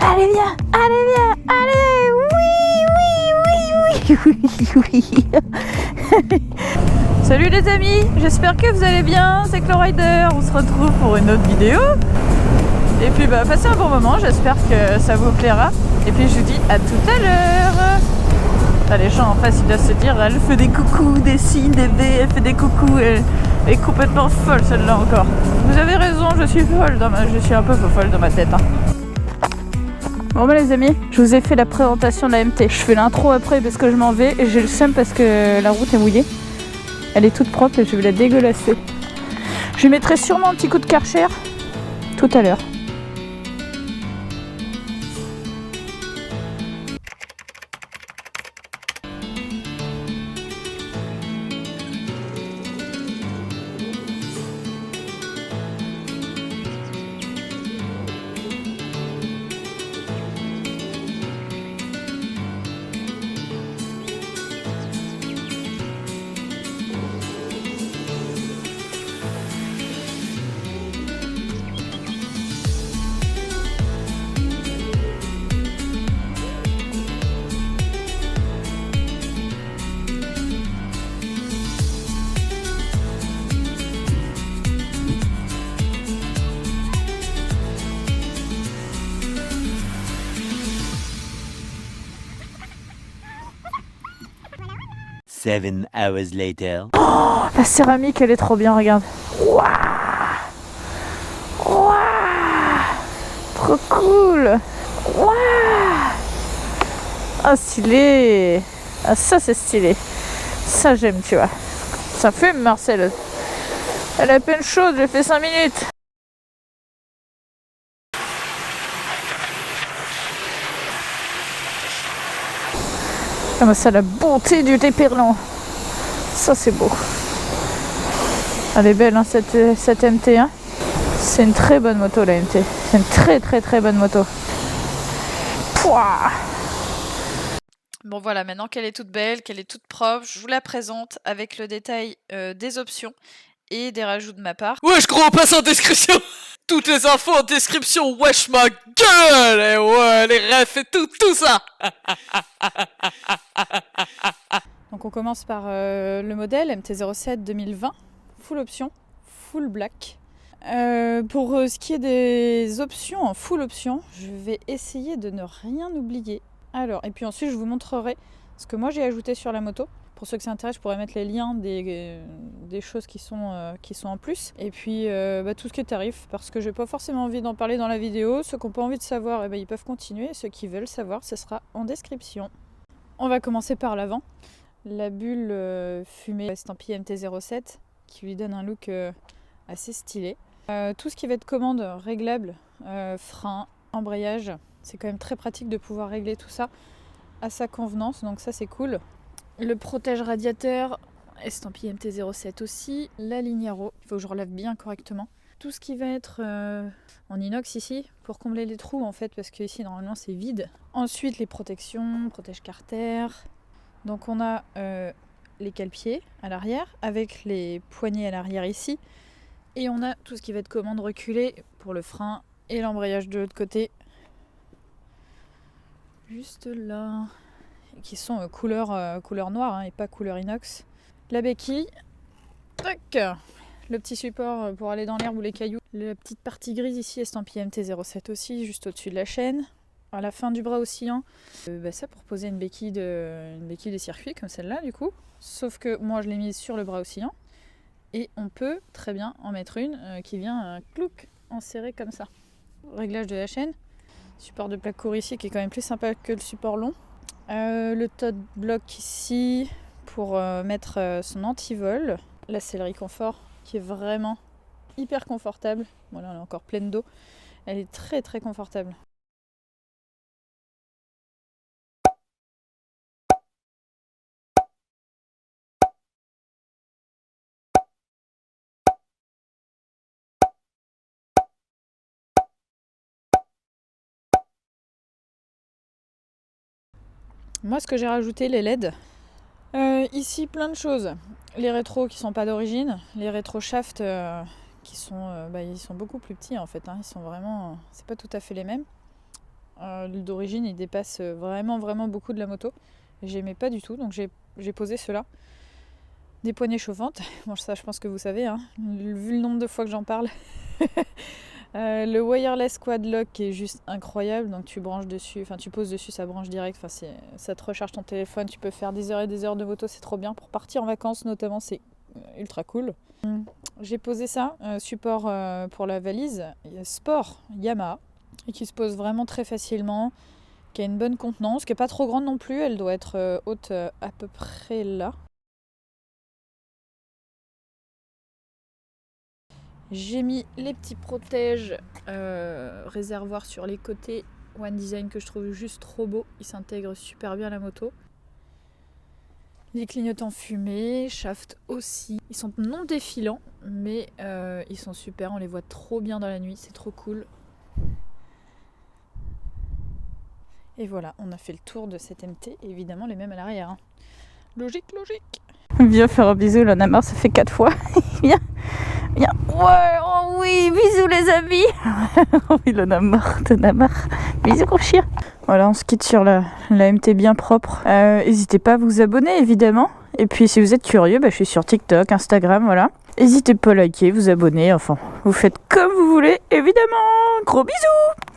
Allez viens, allez, oui. Salut les amis, j'espère que vous allez bien, c'est Chlorider, on se retrouve pour une autre vidéo. Et puis passez un bon moment, j'espère que ça vous plaira. Et puis je vous dis à tout à l'heure. Les gens en face ils doivent se dire, elle fait des coucous, des signes, des V, elle fait des coucous, elle est complètement folle celle-là encore. Vous avez raison, je suis folle, je suis un peu folle dans ma tête. Bon les amis, je vous ai fait la présentation de la MT. Je fais l'intro après parce que je m'en vais et j'ai le seum parce que la route est mouillée. Elle est toute propre et je vais la dégueulasser. Je lui mettrai sûrement un petit coup de Karcher tout à l'heure. Seven hours later. Oh, la céramique elle est trop bien, regarde. Waouh, waouh, trop cool. Waouh, ah stylé. Ah ça c'est stylé. Ça j'aime, tu vois. Ça fume Marcel. Elle est à peine chaude, j'ai fait 5 minutes. Ah bah ça, la bonté du déperlant. Ça c'est beau. Elle est belle hein, cette MT hein. C'est une très bonne moto la MT. C'est une très bonne moto. Pouah. Bon voilà, maintenant qu'elle est toute belle, qu'elle est toute propre, je vous la présente avec le détail des options et des rajouts de ma part. Wesh gros, passe en description. Toutes les infos en description, wesh ma gueule. Et ouais, les refs et tout ça. Donc on commence par le modèle MT-07 2020, full option, full black. Pour ce qui est des options en full option, je vais essayer de ne rien oublier. Alors, et puis ensuite je vous montrerai ce que moi j'ai ajouté sur la moto. Pour ceux que ça intéresse, je pourrais mettre les liens des choses qui sont en plus. Et puis tout ce qui est tarif, parce que j'ai pas forcément envie d'en parler dans la vidéo. Ceux qui n'ont pas envie de savoir, ils peuvent continuer. Ceux qui veulent savoir, ce sera en description. On va commencer par l'avant. La bulle fumée estampillée MT-07 qui lui donne un look assez stylé. Tout ce qui va être commande réglable, frein, embrayage, c'est quand même très pratique de pouvoir régler tout ça à sa convenance, donc ça c'est cool. Le protège radiateur, estampillé MT-07 aussi. La lignaro, il faut que je relève bien correctement. Tout ce qui va être en inox ici, pour combler les trous en fait, parce que ici normalement c'est vide. Ensuite les protections, protège carter. Donc on a les cale-pieds à l'arrière, avec les poignées à l'arrière ici. Et on a tout ce qui va être commande reculée pour le frein et l'embrayage de l'autre côté. Juste là. Qui sont couleur noire hein, et pas couleur inox. La béquille. Tac. Le petit support pour aller dans l'herbe ou les cailloux. La petite partie grise ici, estampillée MT-07 aussi, juste au-dessus de la chaîne. À la fin du bras oscillant. Ça pour poser une béquille de circuit comme celle-là du coup. Sauf que moi je l'ai mise sur le bras oscillant. Et on peut très bien en mettre une qui vient clouc enserrée comme ça. Réglage de la chaîne. Support de plaque court ici qui est quand même plus sympa que le support long. Le tote block ici pour mettre son anti-vol. La sellerie confort qui est vraiment hyper confortable. Bon là elle est encore pleine d'eau. Elle est très confortable. Moi, ce que j'ai rajouté, les LED. Ici, plein de choses. Les rétros qui sont pas d'origine, les rétro shafts qui sont, ils sont beaucoup plus petits en fait. Hein. Ils sont vraiment, c'est pas tout à fait les mêmes. D'origine, il dépasse vraiment beaucoup de la moto. J'aimais pas du tout, donc j'ai posé ceux-là. Des poignées chauffantes, bon ça je pense que vous savez, hein, vu le nombre de fois que j'en parle. Le wireless quad lock qui est juste incroyable, donc tu branches dessus, enfin tu poses dessus, ça branche direct, ça te recharge ton téléphone, tu peux faire des heures et des heures de moto, c'est trop bien. Pour partir en vacances notamment, c'est ultra cool. J'ai posé ça, support pour la valise, sport Yamaha, et qui se pose vraiment très facilement, qui a une bonne contenance, qui n'est pas trop grande non plus, elle doit être haute à peu près là. J'ai mis les petits protèges réservoirs sur les côtés One Design que je trouve juste trop beau. Ils s'intègrent super bien à la moto. Les clignotants fumés, shaft aussi. Ils sont non défilants, mais ils sont super. On les voit trop bien dans la nuit, c'est trop cool. Et voilà, on a fait le tour de cette MT. Évidemment, les mêmes à l'arrière. Hein. Logique. Viens faire un bisou, là, Namar, ça fait 4 fois. Viens. Ouais, oh oui, bisous les amis. Oh, il en a marre, bisous gros chien. Voilà, on se quitte sur la MT bien propre. N'hésitez pas à vous abonner évidemment. Et puis si vous êtes curieux, je suis sur TikTok, Instagram, voilà. N'hésitez pas à liker, vous abonner, enfin, vous faites comme vous voulez, évidemment. Gros bisous.